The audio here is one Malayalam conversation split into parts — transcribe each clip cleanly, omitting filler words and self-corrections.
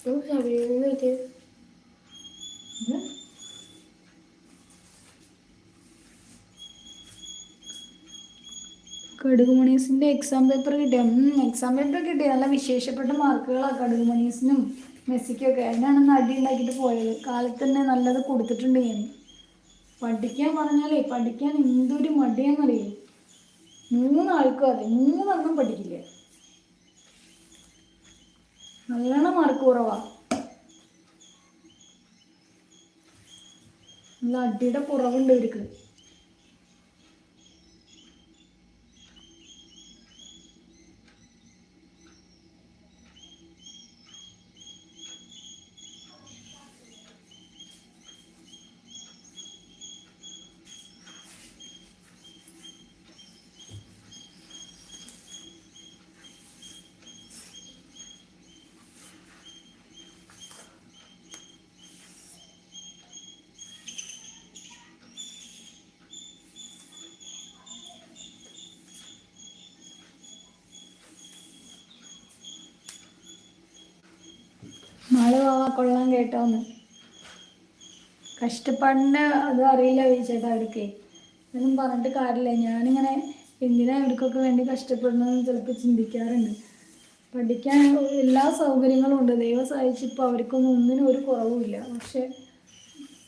ശരീരമായിട്ട് കടുകുമണീസിന്റെ എക്സാം പേപ്പർ കിട്ടിയ എക്സാം പേപ്പർ കിട്ടിയ നല്ല വിശേഷപ്പെട്ട മാർക്കുകളാണ് കടുകുമണീസിനും മെസ്സിക്കൊക്കെ. അതിനാണ് അടി ഉണ്ടാക്കിയിട്ട് പോയത്. കാലത്ത് തന്നെ നല്ലത് കൊടുത്തിട്ടുണ്ട് ഞാൻ. പഠിക്കാൻ പറഞ്ഞാലേ പഠിക്കാൻ എന്തൊരു മടിയാന്നറിയേ. 3 ആൾക്കും അതെ, 3 പഠിക്കില്ല. നല്ലോണം മാർക്ക് കുറവാ. നല്ല അടിയുടെ കുറവുണ്ട് ഇവർക്ക്. നാളെ വാവാ കൊള്ളാൻ കേട്ടോന്ന്. കഷ്ടപ്പാടിൻ്റെ അത് അറിയില്ല ചേട്ടാ അവർക്ക്. ഒന്നും പറഞ്ഞിട്ട് കാര്യമില്ല. ഞാനിങ്ങനെ എന്തിനാ ഇവർക്കൊക്കെ വേണ്ടി കഷ്ടപ്പെടുന്നതെന്ന് ചിലപ്പോൾ ചിന്തിക്കാറുണ്ട്. പഠിക്കാൻ എല്ലാ സൗകര്യങ്ങളും ഉണ്ട്. ദൈവം സഹായിച്ച് ഇപ്പോൾ അവർക്കൊന്നും ഒന്നിനും ഒരു കുറവുമില്ല. പക്ഷെ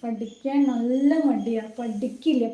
പഠിക്കാൻ നല്ല മടിയാണ്. പഠിക്കില്ല.